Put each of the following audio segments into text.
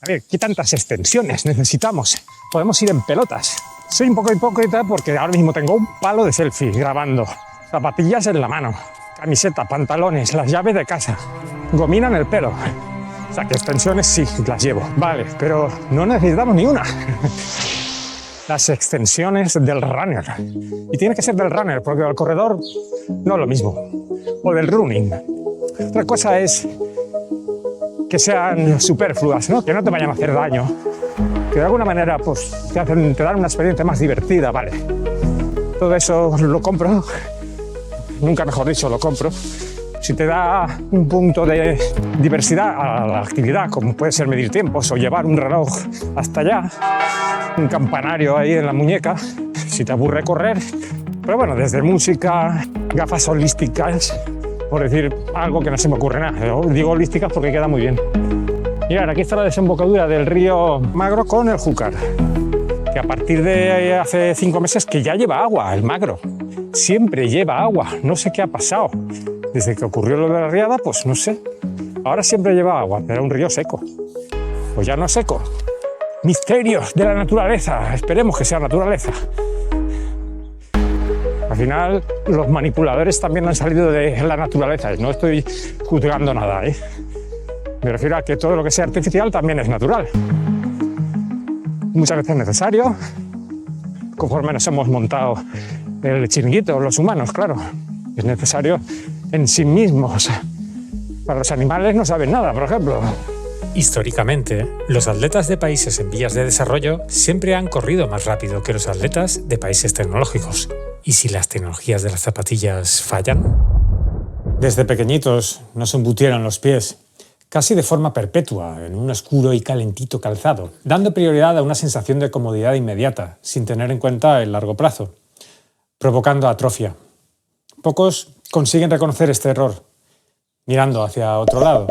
A ver, ¿qué tantas extensiones necesitamos? Podemos ir en pelotas. Soy un poco hipócrita porque ahora mismo tengo un palo de selfie grabando, zapatillas en la mano, camiseta, pantalones, las llaves de casa, gomina en el pelo. O sea, que extensiones sí, las llevo. Vale, pero no necesitamos ni una. Las extensiones del runner. Y tiene que ser del runner, porque del corredor no es lo mismo. O del running. Otra cosa es que sean superfluas, ¿no? Que no te vayan a hacer daño. Que de alguna manera pues, te dan una experiencia más divertida, vale. Todo eso lo compro. Nunca mejor dicho, lo compro. Si te da un punto de diversidad a la actividad, como puede ser medir tiempos o llevar un reloj hasta allá, un campanario ahí en la muñeca, si te aburre correr. Pero bueno, desde música, gafas holísticas, por decir algo que no se me ocurre nada. Yo digo holísticas porque queda muy bien. Mirad, aquí está la desembocadura del río Magro con el Júcar, que a partir de hace 5 meses que ya lleva agua, el Magro. Siempre lleva agua, no sé qué ha pasado. Desde que ocurrió lo de la riada, pues no sé. Ahora siempre lleva agua, pero era un río seco. Pues ya no es seco. Misterios de la naturaleza. Esperemos que sea naturaleza. Al final, los manipuladores también han salido de la naturaleza. No estoy juzgando nada, ¿eh? Me refiero a que todo lo que sea artificial también es natural. Muchas veces es necesario. Conforme nos hemos montado el chiringuito, los humanos, claro. Es necesario en sí mismos. Para los animales no saben nada, por ejemplo. Históricamente, los atletas de países en vías de desarrollo siempre han corrido más rápido que los atletas de países tecnológicos. ¿Y si las tecnologías de las zapatillas fallan? Desde pequeñitos nos embutieron los pies, casi de forma perpetua, en un oscuro y calentito calzado, dando prioridad a una sensación de comodidad inmediata, sin tener en cuenta el largo plazo, provocando atrofia. Pocos consiguen reconocer este error, mirando hacia otro lado.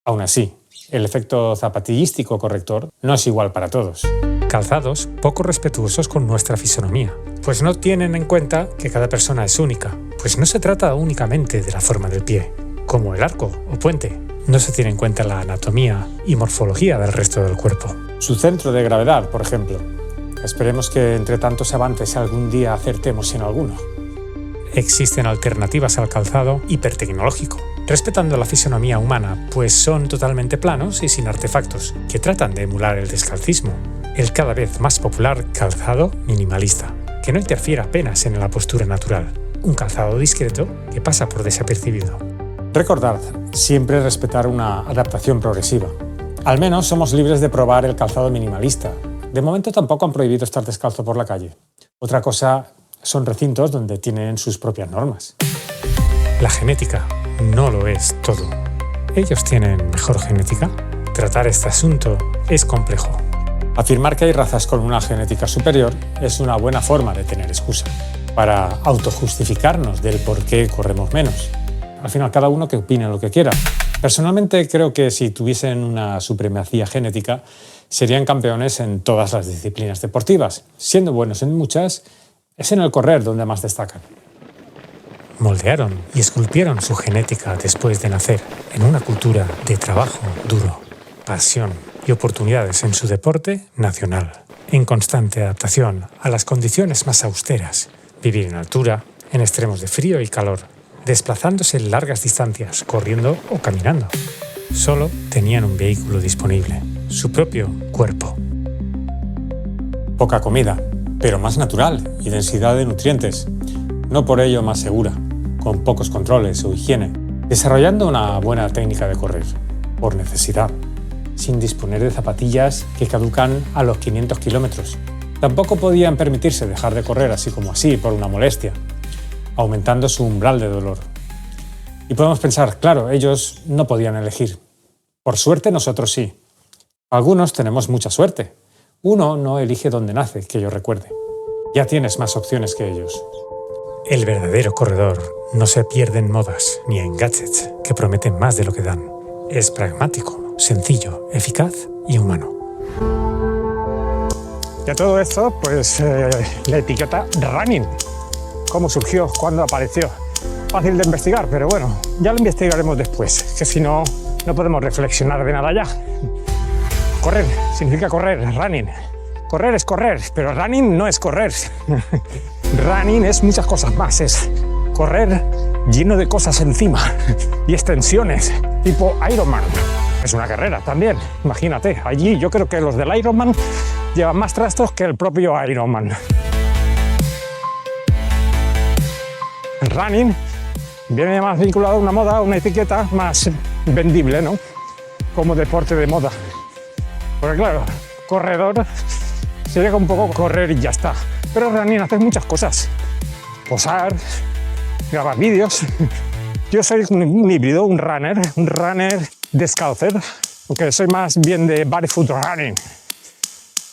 Aún así, el efecto zapatillístico corrector no es igual para todos. Calzados poco respetuosos con nuestra fisonomía, pues no tienen en cuenta que cada persona es única, pues no se trata únicamente de la forma del pie, como el arco o puente. No se tiene en cuenta la anatomía y morfología del resto del cuerpo. Su centro de gravedad, por ejemplo. Esperemos que entre tantos avances algún día acertemos en alguno. Existen alternativas al calzado hipertecnológico, respetando la fisonomía humana, pues son totalmente planos y sin artefactos, que tratan de emular el descalcismo, el cada vez más popular calzado minimalista, que no interfiere apenas en la postura natural, un calzado discreto que pasa por desapercibido. Recordad, siempre respetar una adaptación progresiva. Al menos somos libres de probar el calzado minimalista. De momento tampoco han prohibido estar descalzo por la calle. Otra cosa son recintos donde tienen sus propias normas. La genética no lo es todo. ¿Ellos tienen mejor genética? Tratar este asunto es complejo. Afirmar que hay razas con una genética superior es una buena forma de tener excusa para autojustificarnos del por qué corremos menos. Al final, cada uno que opine lo que quiera. Personalmente creo que si tuviesen una supremacía genética, serían campeones en todas las disciplinas deportivas. Siendo buenos en muchas, es en el correr donde más destacan. Moldearon y esculpieron su genética después de nacer en una cultura de trabajo duro, pasión y oportunidades en su deporte nacional, en constante adaptación a las condiciones más austeras, vivir en altura, en extremos de frío y calor, desplazándose largas distancias, corriendo o caminando. Solo tenían un vehículo disponible, su propio cuerpo. Poca comida, pero más natural y densidad de nutrientes. No por ello más segura, con pocos controles o higiene, desarrollando una buena técnica de correr, por necesidad, sin disponer de zapatillas que caducan a los 500 kilómetros. Tampoco podían permitirse dejar de correr así como así por una molestia, aumentando su umbral de dolor. Y podemos pensar, claro, ellos no podían elegir. Por suerte nosotros sí. Algunos tenemos mucha suerte. Uno no elige dónde nace, que yo recuerde. Ya tienes más opciones que ellos. El verdadero corredor no se pierde en modas ni en gadgets que prometen más de lo que dan. Es pragmático, sencillo, eficaz y humano. Y a todo esto, pues la etiqueta running. ¿Cómo surgió? ¿Cuándo apareció? Fácil de investigar, pero bueno, ya lo investigaremos después, que si no, no podemos reflexionar de nada ya. Correr significa correr, running. Correr es correr, pero running no es correr. Running es muchas cosas más, es correr lleno de cosas encima y extensiones, tipo Ironman. Es una carrera también, imagínate. Allí yo creo que los del Ironman llevan más trastos que el propio Ironman. El running viene más vinculado a una moda, una etiqueta más vendible, ¿no? Como deporte de moda. Porque claro, corredor sería un poco correr y ya está. Pero running haces muchas cosas. Posar, grabar vídeos. Yo soy un híbrido, un runner descalzo, aunque soy más bien de barefoot running.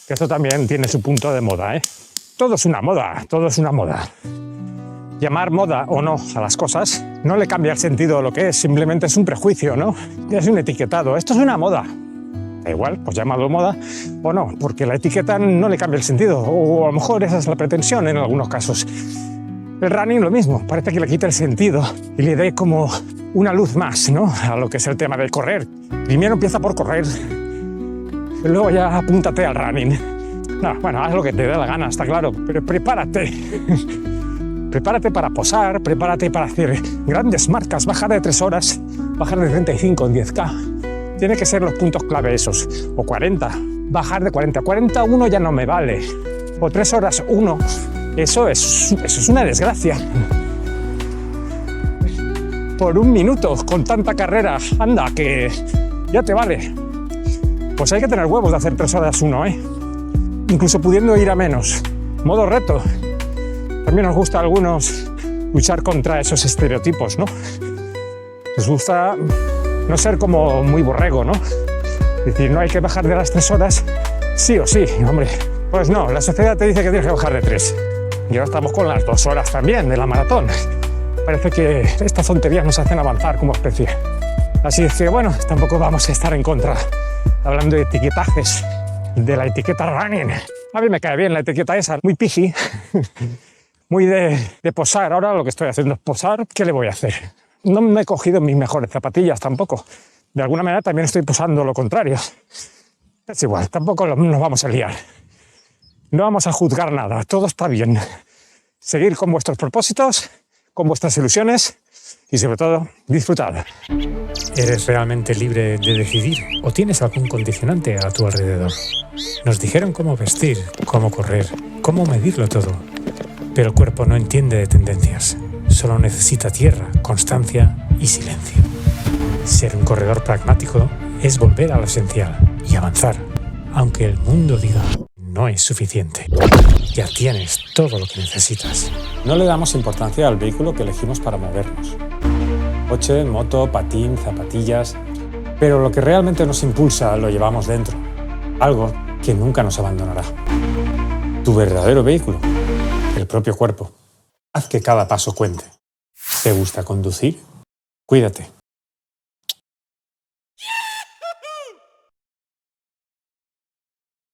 Que esto también tiene su punto de moda, ¿eh? Todo es una moda, todo es una moda. Llamar moda o no a las cosas no le cambia el sentido de lo que es, simplemente es un prejuicio, ¿no? Es un etiquetado. Esto es una moda. Da igual, pues llámalo moda o no, porque la etiqueta no le cambia el sentido, o a lo mejor esa es la pretensión en algunos casos. El running lo mismo, parece que le quita el sentido y le dé como una luz más, ¿no? A lo que es el tema del correr. Primero empieza por correr, y luego ya apúntate al running. No, bueno, haz lo que te dé la gana, está claro, pero prepárate. Prepárate para posar, prepárate para hacer grandes marcas, bajar de 3 horas, bajar de 35 en 10K. Tiene que ser los puntos clave esos, o 40, bajar de 40. 41 ya no me vale, o 3 horas 1, eso es una desgracia. Por 1 minuto, con tanta carrera, anda, que ya te vale. Pues hay que tener huevos de hacer 3 horas 1, ¿eh? Incluso pudiendo ir a menos. Modo reto. También nos gusta a algunos luchar contra esos estereotipos, ¿no? Nos gusta no ser como muy borrego, ¿no? Es decir, no hay que bajar de las 3 horas sí o sí, hombre. Pues no, la sociedad te dice que tienes que bajar de 3. Y ahora estamos con las 2 horas también de la maratón. Parece que estas tonterías nos hacen avanzar como especie. Así es que, bueno, tampoco vamos a estar en contra. Hablando de etiquetajes, de la etiqueta running. A mí me cae bien la etiqueta esa, muy piji. Muy de posar. Ahora lo que estoy haciendo es posar. ¿Qué le voy a hacer? No me he cogido mis mejores zapatillas tampoco. De alguna manera también estoy posando lo contrario. Es igual, tampoco nos vamos a liar. No vamos a juzgar nada, todo está bien. Seguir con vuestros propósitos, con vuestras ilusiones y sobre todo, disfrutar. ¿Eres realmente libre de decidir o tienes algún condicionante a tu alrededor? Nos dijeron cómo vestir, cómo correr, cómo medirlo todo. Pero el cuerpo no entiende de tendencias. Solo necesita tierra, constancia y silencio. Ser un corredor pragmático es volver a lo esencial y avanzar, aunque el mundo diga no es suficiente. Ya tienes todo lo que necesitas. No le damos importancia al vehículo que elegimos para movernos. Coche, moto, patín, zapatillas... Pero lo que realmente nos impulsa lo llevamos dentro. Algo que nunca nos abandonará. Tu verdadero vehículo, el propio cuerpo. Haz que cada paso cuente. ¿Te gusta conducir? Cuídate.